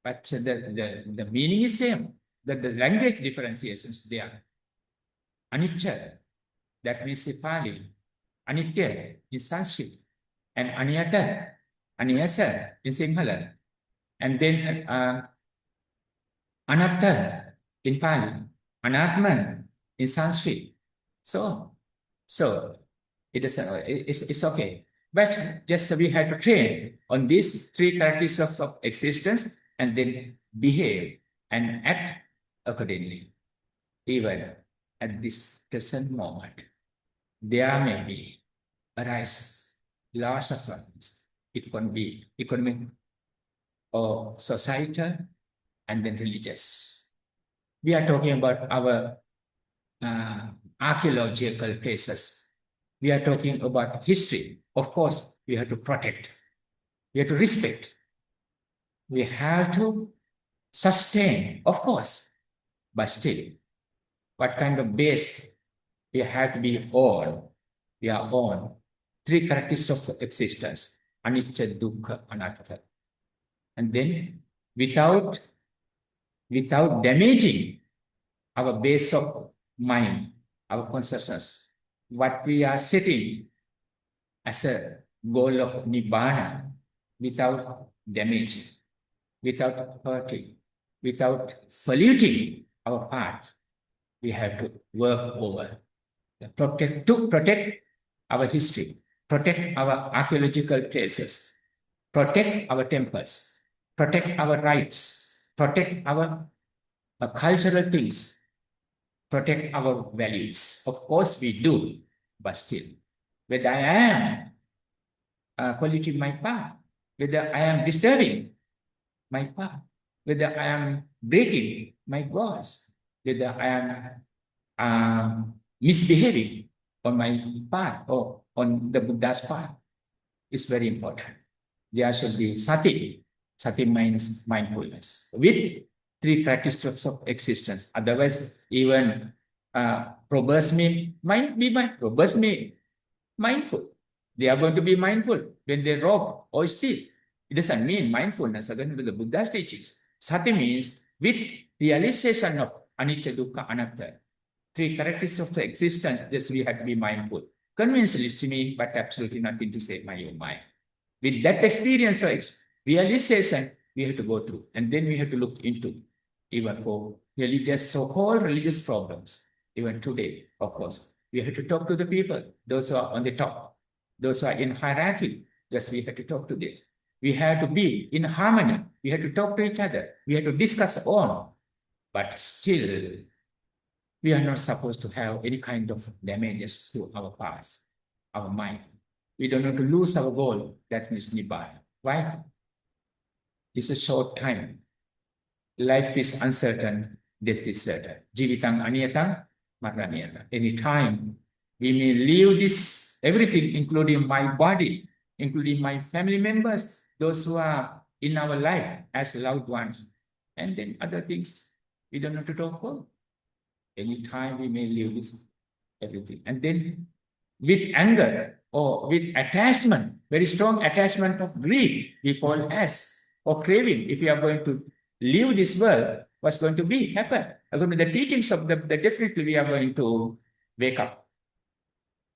but the meaning is same. The language differentiations there. Anicca, that means in Pali. Anitya in Sanskrit. And Aniyata, Aniyasa in Sinhala. And then Anatta in Pali. Anatma in Sanskrit. So it is it's okay. But just we have to train on these three characteristics of existence and then behave and act accordingly. Even at this present moment, there may be arise lots of problems. It can be economic or societal and then religious. We are talking about our archaeological places. We are talking about history. Of course, we have to protect. We have to respect. We have to sustain, of course, but still, what kind of base we have to be on? We are on three characteristics of existence: anicca, dukkha, anatta. And then, without damaging our base of mind, our consciousness, what we are setting as a goal of nibbana, without damaging, without hurting, without polluting our path, we have to work over. To protect our history, protect our archaeological places, protect our temples, protect our rights, protect our cultural things, protect our values. Of course, we do, but still, whether I am polluting my path, whether I am disturbing my path, whether I am breaking my goals, whether I am misbehaving on my path or on the Buddha's path, is very important. There should be sati. Sati means mindfulness with three characteristics of existence. Otherwise, even robbers may be mindful. They are going to be mindful when they rob or steal. It doesn't mean mindfulness according to the Buddha's teachings. Sati means with realization of anicca, dukkha, anatta, three characteristics of the existence, this we have to be mindful. Conventionally to me, but absolutely nothing to say my own mind. With that experience of realization, we have to go through. And then we have to look into, even for religious, so-called religious problems. Even today, of course, we have to talk to the people, those who are on the top, those who are in hierarchy. Yes, we have to talk to them. We have to be in harmony. We have to talk to each other. We have to discuss on. But still, we are not supposed to have any kind of damages to our past, our mind. We don't want to lose our goal, that means Nibbana. Why? It's a short time. Life is uncertain, death is certain. Jivitang aniyatang, maraniyatang. Any time we may leave this, everything, including my body, including my family members, those who are in our life as loved ones, and then other things we don't have to talk about. Any time we may leave this, everything. And then with anger or with attachment, very strong attachment of greed, we call as, or craving, if we are going to leave this world, what's going to be happen? According to the teachings of the definitely we are going to wake up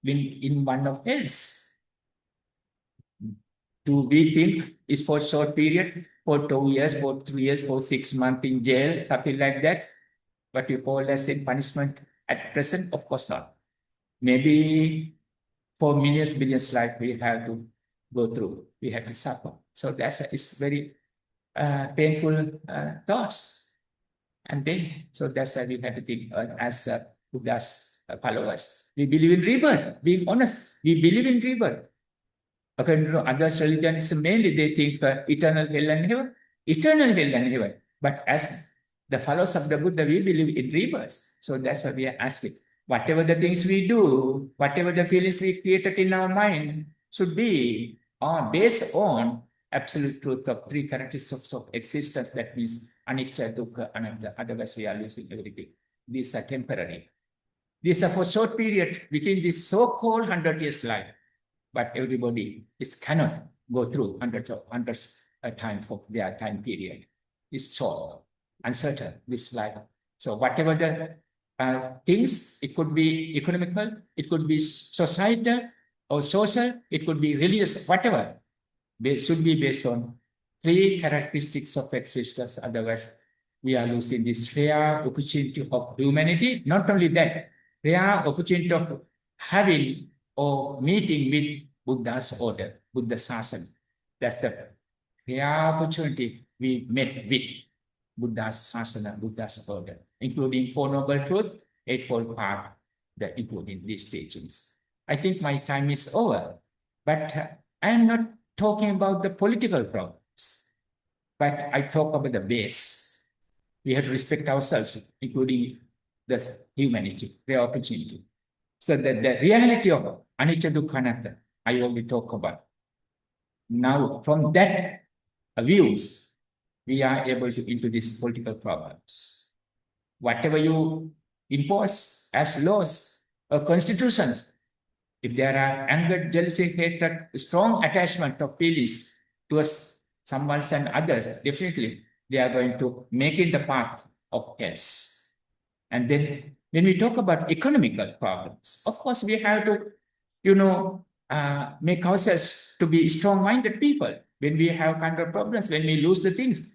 in one of else. Do we think is for short period, for 2 years, for 3 years, for 6 months in jail, something like that? What you call as in punishment at present? Of course not. Maybe for billions life we have to go through, we have to suffer. So that's it's very painful thoughts. And then, so that's why we have to think as Buddha's followers. We believe in rebirth, being honest, we believe in rebirth. According to others religions, mainly they think eternal hell and heaven, eternal hell and heaven. But as the followers of the Buddha, we believe in rebirth. So that's why we are asking. Whatever the things we do, whatever the feelings we created in our mind should be based on absolute truth of three characteristics of existence. That means anicca, dukkha, anatta. Otherwise, we are losing everything. These are temporary. These are for short period within this so-called 100 years life. But everybody cannot go through hundreds time for their time period. It's short, uncertain, this life. So whatever the things, it could be economical, it could be societal or social, it could be religious, whatever. They should be based on three characteristics of existence. Otherwise, we are losing this rare opportunity of humanity. Not only that, rare opportunity of having or meeting with Buddha's order, Buddha Sasana. That's the rare opportunity we met with Buddha's Sasana, Buddha's order, including Four Noble Truths, Eightfold Path, including these teachings. I think my time is over, but I am not talking about the political problems, but I talk about the base. We have to respect ourselves, including the humanity, the opportunity. So the reality of anicca, dukkha, anatta, I only talk about. Now, from that views, we are able to introduce political problems. Whatever you impose as laws or constitutions, if there are anger, jealousy, hatred, strong attachment of feelings towards someone and others, definitely they are going to make it the path of chaos. And then when we talk about economical problems, of course we have to, make ourselves to be strong-minded people. When we have kind of problems, when we lose the things,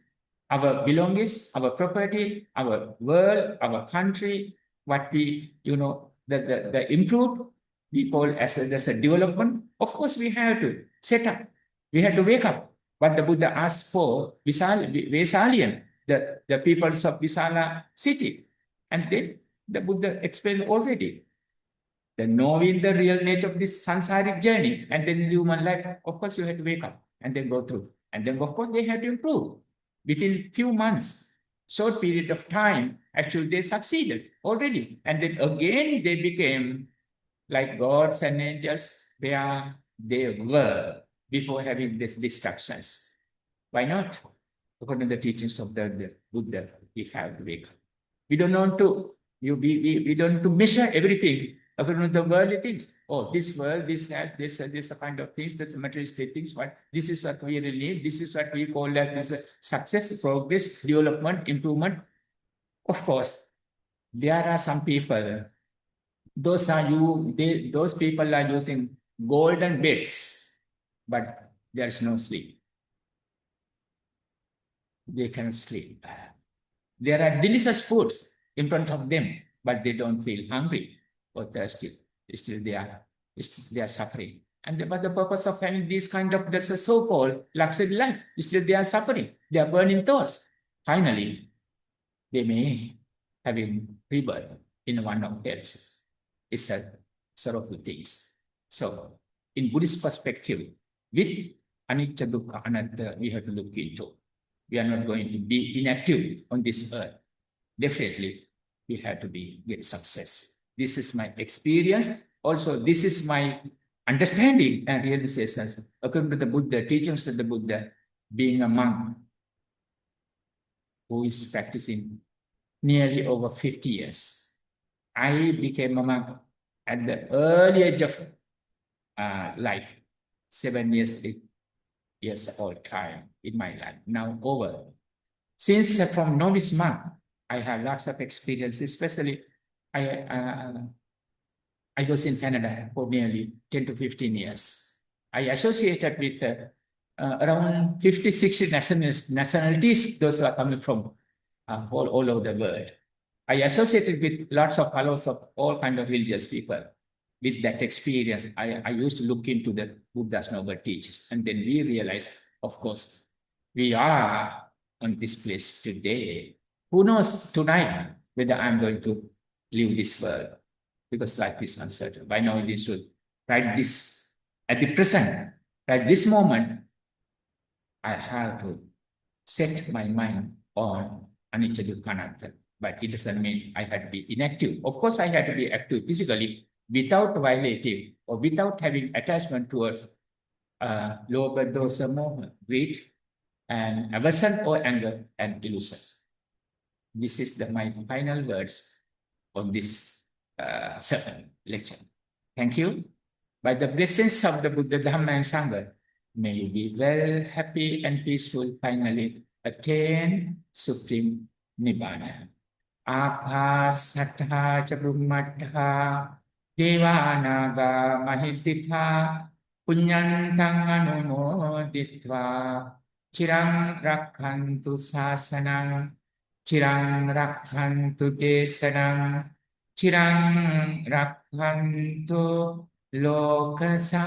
our belongings, our property, our world, our country, what we, the improved, we call as a development. Of course, we have to set up. We have to wake up. What the Buddha asked for Vesalian, the peoples of Visala city. And then the Buddha explained already. The knowing the real nature of this sansaric journey and then human life, of course, you have to wake up and then go through. And then, of course, they have to improve. Within few months, short period of time, actually they succeeded already. And then again, they became like gods and angels where they were before having these distractions. Why not? According to the teachings of the Buddha, we have to wake up. We don't want to, we don't want to measure everything according to the worldly things. Oh, this world, this has this kind of things, that's materialistic things. What this is what we really need. This is what we call as this success, progress, development, improvement. Of course, there are some people. Those people are using golden beds, but there is no sleep. They can sleep. There are delicious foods in front of them, but they don't feel hungry or thirsty. Still they are suffering. And but the purpose of having this kind of that's a so-called luxury life, still they are suffering. They are burning thoughts. Finally, they may have rebirth in one of else. It's a sorrowful things. So, in Buddhist perspective, with anicca, dukkha, anatta, we have to look into. We are not going to be inactive on this earth. Definitely, we have to get success. This is my experience. Also, this is my understanding and realizations. According to the Buddha, teachings of the Buddha, being a monk who is practicing nearly over 50 years. I became a monk at the early age of life, 7 years, 8 years old time in my life, now over. Since from novice monk, I have lots of experience, especially I was in Canada for nearly 10 to 15 years. I associated with around 50, 60 nationalities, those are coming from all over the world. I associated with lots of fellows of all kinds of religious people. With that experience, I used to look into the Buddha's noble teachings. And then we realized, of course, we are on this place today. Who knows tonight whether I'm going to leave this world? Because life is uncertain. By now, we should right this at the present, right this moment, I have to set my mind on anicca, dukkha, anatta. But it doesn't mean I had to be inactive. Of course, I had to be active physically without violating or without having attachment towards lower dosa, moha, greed, and aversion or anger and illusion. This is my final words on this lecture. Thank you. By the blessings of the Buddha, Dhamma, and Sangha, may you be well, happy, and peaceful, finally attain Supreme Nibbana. Akasattha ca Brahmattha Devanaga Mahititha Punyantang Anumoditva Chirang Rakhantu Sasanang Chirang Rakhantu Desanang Chirang Rakhantu Lokasasanang